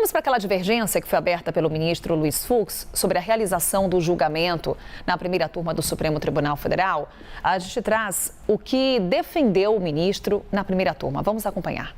Vamos para aquela divergência que foi aberta pelo ministro Luiz Fux sobre a realização do julgamento na primeira turma do Supremo Tribunal Federal. A gente traz o que defendeu o ministro na primeira turma. Vamos acompanhar.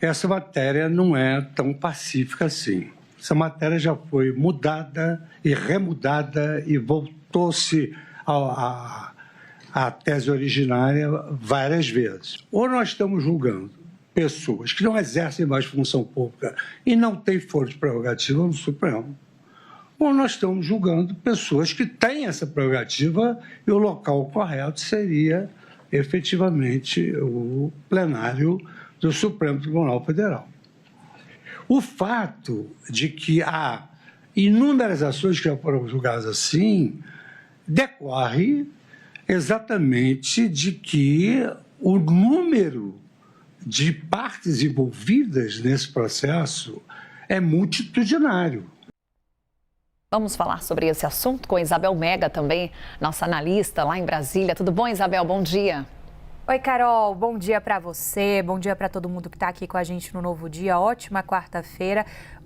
Essa matéria não é tão pacífica assim. Essa matéria já foi mudada e remudada e voltou-se à tese originária várias vezes. Ou nós estamos julgando pessoas que não exercem mais função pública e não têm foro de prerrogativa no Supremo, ou nós estamos julgando pessoas que têm essa prerrogativa e o local correto seria efetivamente o plenário do Supremo Tribunal Federal. O fato de que há inúmeras ações que já foram julgadas assim decorre exatamente de que o número de partes envolvidas nesse processo é multitudinário. Vamos falar sobre esse assunto com Isabel Mega também, nossa analista lá em Brasília. Tudo bom, Isabel? Bom dia. Oi, Carol. Bom dia para você, bom dia para todo mundo que está aqui com a gente no Novo Dia. Ótima quarta-feira.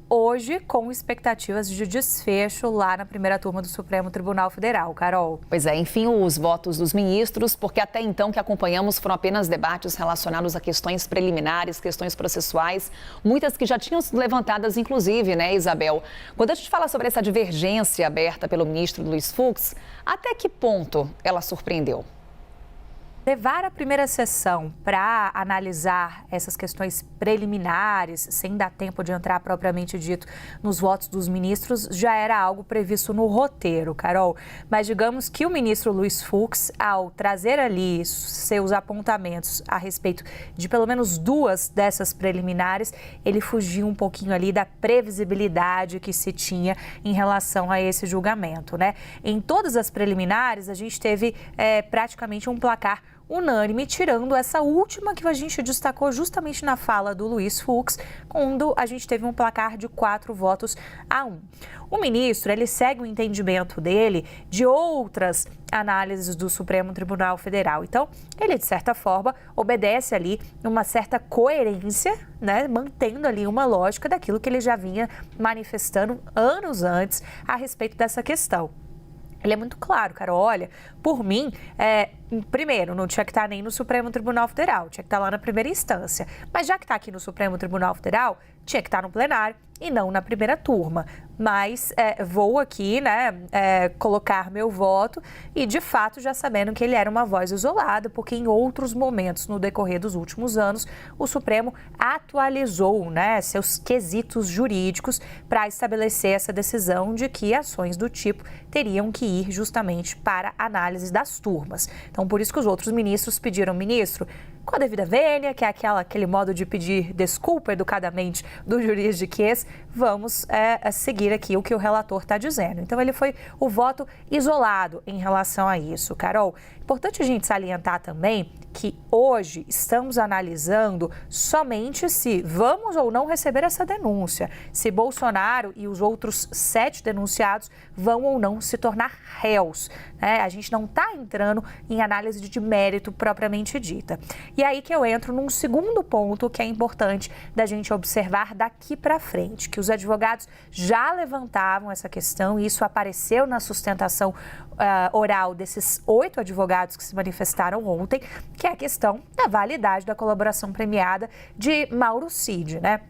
Hoje, com expectativas de desfecho lá na primeira turma do Supremo Tribunal Federal. Carol. Pois é, enfim, os votos dos ministros, porque até então que acompanhamos foram apenas debates relacionados a questões preliminares, questões processuais, muitas que já tinham sido levantadas, inclusive, né, Isabel? Quando a gente fala sobre essa divergência aberta pelo ministro Luiz Fux, até que ponto ela surpreendeu? Levar a primeira sessão para analisar essas questões preliminares, sem dar tempo de entrar propriamente dito nos votos dos ministros, já era algo previsto no roteiro, Carol. Mas digamos que o ministro Luiz Fux, ao trazer ali seus apontamentos a respeito de pelo menos duas dessas preliminares, ele fugiu um pouquinho ali da previsibilidade que se tinha em relação a esse julgamento, né? Em todas as preliminares, a gente teve praticamente um placar unânime, tirando essa última que a gente destacou justamente na fala do Luiz Fux, quando a gente teve um placar de 4-1. O ministro, ele segue o entendimento dele de outras análises do Supremo Tribunal Federal. Então, ele, de certa forma, obedece ali uma certa coerência, né, mantendo ali uma lógica daquilo que ele já vinha manifestando anos antes a respeito dessa questão. Ele é muito claro, cara, olha, por mim, primeiro, não tinha que estar nem no Supremo Tribunal Federal, tinha que estar lá na primeira instância. Mas já que está aqui no Supremo Tribunal Federal, tinha que estar no plenário e não na primeira turma. Mas vou aqui, né, colocar meu voto e, de fato, já sabendo que ele era uma voz isolada, porque em outros momentos, no decorrer dos últimos anos, o Supremo atualizou, né, seus quesitos jurídicos para estabelecer essa decisão de que ações do tipo teriam que ir justamente para análise das turmas. Então, por isso que os outros ministros pediram, ministro, com a devida vênia, que é aquele modo de pedir desculpa educadamente do juridiquês, vamos seguir aqui o que o relator está dizendo. Então, ele foi o voto isolado em relação a isso, Carol. Importante a gente salientar também que hoje estamos analisando somente se vamos ou não receber essa denúncia, se Bolsonaro e os outros 7 denunciados vão ou não se tornar réus, né? A gente não está entrando em análise de mérito propriamente dita. E aí que eu entro num segundo ponto que é importante da gente observar daqui para frente, que os advogados já levantavam essa questão e isso apareceu na sustentação oral desses 8 advogados que se manifestaram ontem, que é a questão da validade da colaboração premiada de Mauro Cid, né?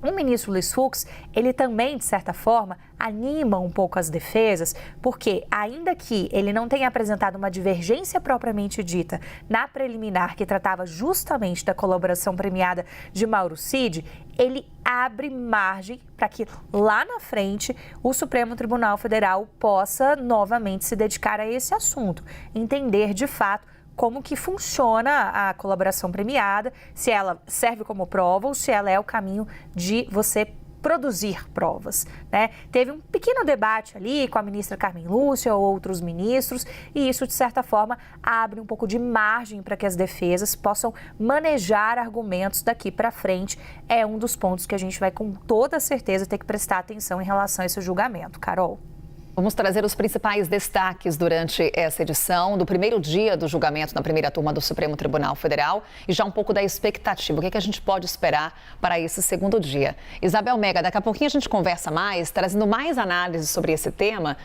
O ministro Luiz Fux, ele também, de certa forma, anima um pouco as defesas, porque ainda que ele não tenha apresentado uma divergência propriamente dita na preliminar que tratava justamente da colaboração premiada de Mauro Cid, ele abre margem para que lá na frente o Supremo Tribunal Federal possa novamente se dedicar a esse assunto, entender de fato como que funciona a colaboração premiada, se ela serve como prova ou se ela é o caminho de você produzir provas, né? Teve um pequeno debate ali com a ministra Carmen Lúcia ou outros ministros e isso, de certa forma, abre um pouco de margem para que as defesas possam manejar argumentos daqui para frente. É um dos pontos que a gente vai, com toda certeza, ter que prestar atenção em relação a esse julgamento. Carol. Vamos trazer os principais destaques durante essa edição do primeiro dia do julgamento na primeira turma do Supremo Tribunal Federal e já um pouco da expectativa. O que a gente pode esperar para esse segundo dia? Isabel Mega, daqui a pouquinho a gente conversa mais, trazendo mais análise sobre esse tema.